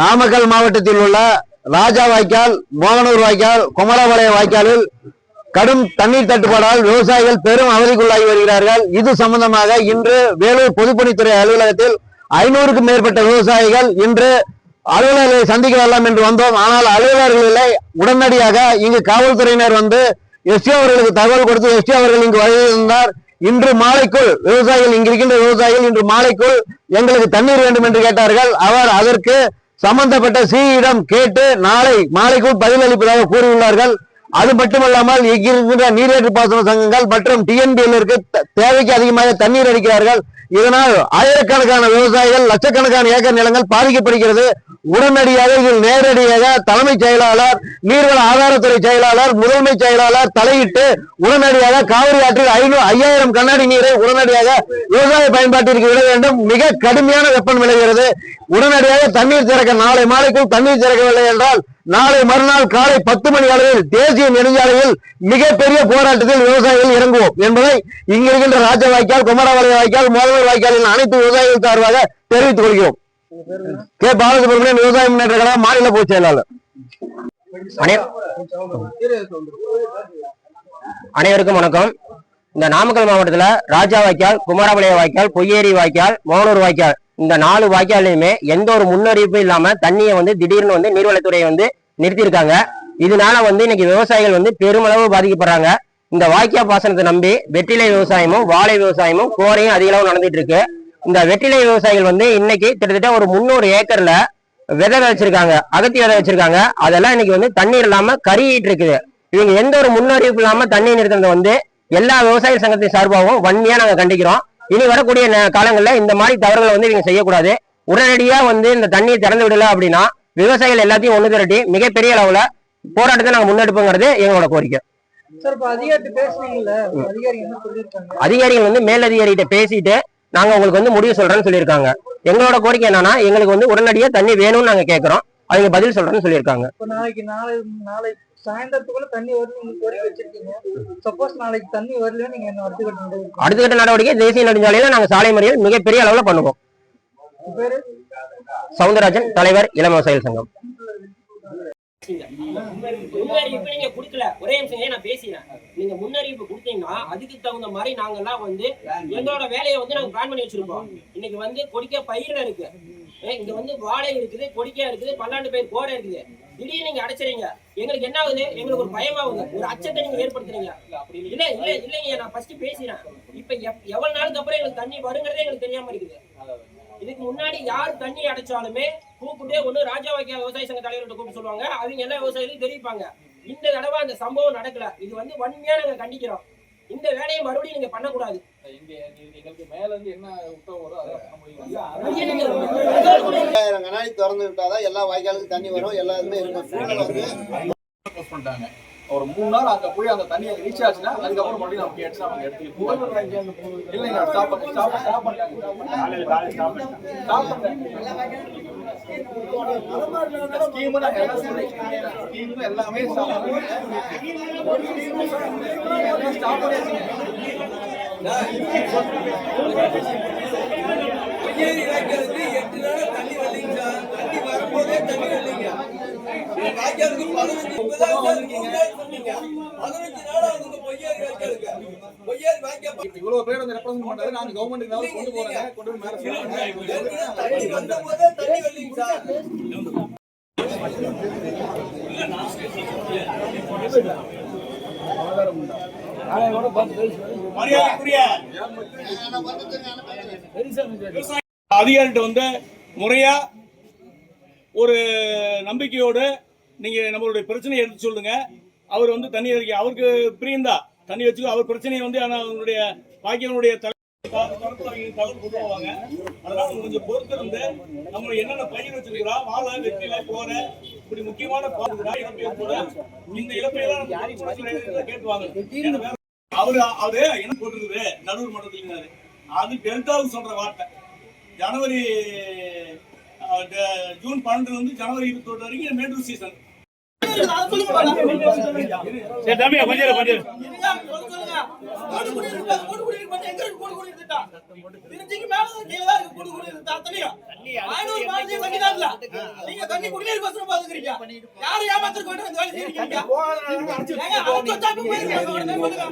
நாமக்கல் மாவட்டத்தில் உள்ள ராஜா வாய்க்கால், மோகனூர் வாய்க்கால், குமரபாளைய வாய்க்காலில் கடும் தண்ணீர் தட்டுப்பாடால் விவசாயிகள் பெரும் அவதிக்குள்ளாகி வருகிறார்கள். இது சம்பந்தமாக இன்று வேலூர் பொதுப்பணித்துறை அலுவலகத்தில் 500க்கும் மேற்பட்ட விவசாயிகள் இன்று அலுவலர்களை சந்திக்க வரலாம் என்று வந்தோம். ஆனால் அலுவலர்கள் இல்லை. உடனடியாக இங்கு காவல்துறையினர் வந்து எஸ்டி அவர்களுக்கு தகவல் கொடுத்து எஸ்டி அவர்கள் இங்கு வருகிறார். இன்று மாலைக்குள் விவசாயிகள் இங்கு இருக்கின்ற விவசாயிகள் இன்று மாலைக்குள் எங்களுக்கு தண்ணீர் வேண்டும் என்று கேட்டார்கள். அவர் அதற்கு சம்பந்தப்பட்ட சிஇடம் கேட்டு நாளை மாலைக்குள் பதிலளிப்பதாக கூறியுள்ளார்கள். அது மட்டுமல்லாமல் இங்கிருக்கின்ற நீரேற்று பாசன சங்கங்கள் மற்றும் டிஎன்பிஎல்லிற்கு தேவைக்கு அதிகமாக தண்ணீர் அளிக்கிறார்கள். இதனால் ஆயிரக்கணக்கான விவசாயிகள், லட்சக்கணக்கான ஏக்கர் நிலங்கள் பாதிக்கப்படுகிறது. உடனடியாக இதில் நேரடியாக தலைமைச் செயலாளர், நீர்வள ஆதாரத்துறை செயலாளர், முதன்மை செயலாளர் தலையிட்டு உடனடியாக காவிரி ஆற்றில் 5000 கண்ணாடி நீரை உடனடியாக விவசாய பயன்பாட்டிற்கு விட வேண்டும். மிக கடுமையான வெப்பம் விளைகிறது. உடனடியாக தண்ணீர் திறக்க நாளை மாலைக்குள் தண்ணீர் திறக்கவில்லை என்றால் நாளை மறுநாள் காலை 10 மணி அளவில் தேசிய நெடுஞ்சாலையில் மிகப்பெரிய போராட்டத்தில் விவசாயிகள் இறங்குவோம் என்பதை இங்கிருக்கின்ற ராஜ வாய்க்கால், குமரபாளைய வாய்க்கால், மோகனூர் வாய்க்காலின் அனைத்து விவசாயிகள் சார்பாக தெரிவித்துக் கொள்கிறோம். கே பாலசுப்ரமணியன், விவசாய முன்னேற்ற கழக மாநில பொதுச் செயலாளர். அனைவருக்கும் வணக்கம். இந்த நாமக்கல் மாவட்டத்தில் ராஜா வாய்க்கால், குமரபாளைய வாய்க்கால், பொய்யேரி வாய்க்கால், மோகனூர் வாய்க்கால் இந்த 4 வாய்க்காலையுமே எந்த ஒரு முன்னறிவிப்பும் இல்லாம தண்ணியை திடீர்னு நீர்வளத்துறையை நிறுத்தியிருக்காங்க. இதனால இன்னைக்கு விவசாயிகள் பெருமளவு பாதிக்கப்படுறாங்க. இந்த வாய்க்கால் பாசனத்தை நம்பி வெற்றிலை விவசாயமும் வாழை விவசாயமும் கோரையும் அதிக அளவு நடந்துட்டு இருக்கு. இந்த வெற்றிலை விவசாயிகள் இன்னைக்கு கிட்டத்தட்ட ஒரு 300 ஏக்கர்ல விதை வச்சிருக்காங்க, அகத்தி விதை வச்சிருக்காங்க. அதெல்லாம் இன்னைக்கு தண்ணீர் இல்லாம கருகிட்டு இருக்குது. இவங்க எந்த ஒரு முன்னறிவிப்பு இல்லாம தண்ணீர் நிறுத்தினது எல்லா விவசாய சங்கத்தின் சார்பாகவும் வன்மையா நாங்க கண்டிக்கிறோம். இனி வரக்கூடிய காலங்களில் இந்த மாதிரி தவறுகளை இவங்க செய்யக்கூடாது. உடனடியா இந்த தண்ணியை திறந்து விடல அப்படின்னா விவசாயிகள் எல்லாத்தையும் ஒண்ணு திரட்டி மிகப்பெரிய அளவுல போராட்டத்தை நாங்க முன்னெடுப்போங்கிறது எங்களோட கோரிக்கை. அதிகாரிகள் மேலதிகாரிகிட்ட பேசிட்டு நாங்க உங்களுக்கு முடிவு சொல்றேன்னு சொல்லியிருக்காங்க. எங்களோட கோரிக்கை என்னன்னா, எங்களுக்கு உடனடியா தண்ணி வேணும்னு நாங்க கேட்கிறோம். அவங்க பதில் சொல்றேன்னு சொல்லியிருக்காங்க. சாயந்தரத்துக்குள்ள தண்ணி வச்சிருக்கீங்க. சப்போஸ் நாளைக்கு தண்ணி வரல, நீங்க என்ன அடுத்த கட்ட நடவடிக்கை தேசிய நெடுஞ்சாலையில நாங்க சாலை மறியல் மிகப்பெரிய அளவுல பண்ணுவோம். சவுந்தரராஜன், தலைவர், இளம் விவசாயிகள் சங்கம். முன்னறிவிப்பு நீங்க குடுக்கல. ஒரே நிமிஷம் நான் பேசினேன். நீங்க முன்னறிவிப்பு கொடுத்தீங்கன்னா அதுக்கு தகுந்த மாதிரி நாங்கெல்லாம் எங்களோட வேலையை நாங்க பிளான் பண்ணி வச்சிருக்கோம். இன்னைக்கு கொடிக்க பயிர் இருக்கு, இங்க வாழை இருக்குது, கொடிக்கா இருக்குது, பல்லாண்டு பயிர் கோடை இருக்குது. திடீர்னு நீங்க அடைச்சிறீங்க. எங்களுக்கு என்ன ஆகுது? எங்களுக்கு ஒரு பயமாகுது, ஒரு அச்சத்தை நீங்க ஏற்படுத்துறீங்க. இல்லைங்க, நான் ஃபர்ஸ்ட் பேசினேன். இப்ப எவ்வளவு நாளுக்கு அப்புறம் எங்களுக்கு தண்ணி வருங்கிறதே எங்களுக்கு தெரியாம இருக்குது. இதுக்கு முன்னாடி யார் தண்ணி அடைச்சாலுமே கூப்பிட்டு ஒண்ணு ராஜா வாய்க்கால் விவசாய சங்க தலைவர்கிட்ட கூப்பிட்டு சொல்லுவாங்க. அவங்க எல்லா விவசாயிகளும் தெரிவிப்பாங்க. இந்த தடவை அந்த சம்பவம் நடக்கல. இது வன்மையா நாங்க கண்டிக்கிறோம். இந்த வேலையை மறுபடியும் நீங்க பண்ணக்கூடாது. திறந்து விட்டாதான் எல்லா வாய்க்காலுக்கும் தண்ணி வரும். எல்லாருமே ஒரு 3 நாள் அங்க போய் அந்த தண்ணியை ரீச் ஆச்சுன்னா அதுக்கப்புறம் மறுபடியும் நமக்கு இல்லைங்க எல்லாமே தண்ணி வரலீங்க. தண்ணி வரும்போதே தண்ணி வரலீங்க. வாய்க்காலுக்கு 15 இவ்வளவு பேர் ரெப்ரசென்ட் பண்றது. நான் கவர்மெண்ட் கொண்டு போறேன், கொண்டு போய் மேல அதிகாரிகிட்ட முறையா ஒரு நம்பிக்கையோடு நீங்க நம்மளுடைய பிரச்சனையை எடுத்து சொல்லுங்க. அவர் தண்ணி அவருக்கு பிரியந்தா தண்ணி வச்சுக்கோ. அவர் பிரச்சனையை அவங்களுடைய வாக்கியனுடைய தகவல் கொண்டு போவாங்க. அதனால கொஞ்சம் பொறுத்திருந்து நம்ம என்னென்ன பயிர் வச்சிருக்கிறோம், வாழை, வெற்றிலை, கோரை, இப்படி முக்கியமான இந்த இழப்பையெல்லாம் கேட்டுவாங்க. அவரு என்ன போட்டுருக்குது நடுவர் மட்டத்தில் அது டெல்டாவுக்கு சொல்ற வார்த்தை. ஜனவரி ஜூன் 12 ஜனவரி 21 வரைக்கும் மேட்டூர் சீசன். கூடு குடியிருப்பு அது கூடு குடியிருப்பு பண்ணி எங்க இருக்கு கூடு குடியிருப்பு திட்டம்? திருச்சிக்கு மேல கீழ தான் இருக்கு கூடு குடியிருப்பு திட்டம் அத்தனையும். 500 மாதத்தையும் தண்ணி தான் இல்ல. நீங்க தண்ணி குடிநீர் வசூல் பாத்துக்கிறீங்க. யாரு ஏமாத்திருக்க வேண்டும் இந்த வேலை செய்றீங்க? ஏங்க, அவங்க வச்சா இப்ப போயிருக்காங்க. உடனே போட்டுங்க.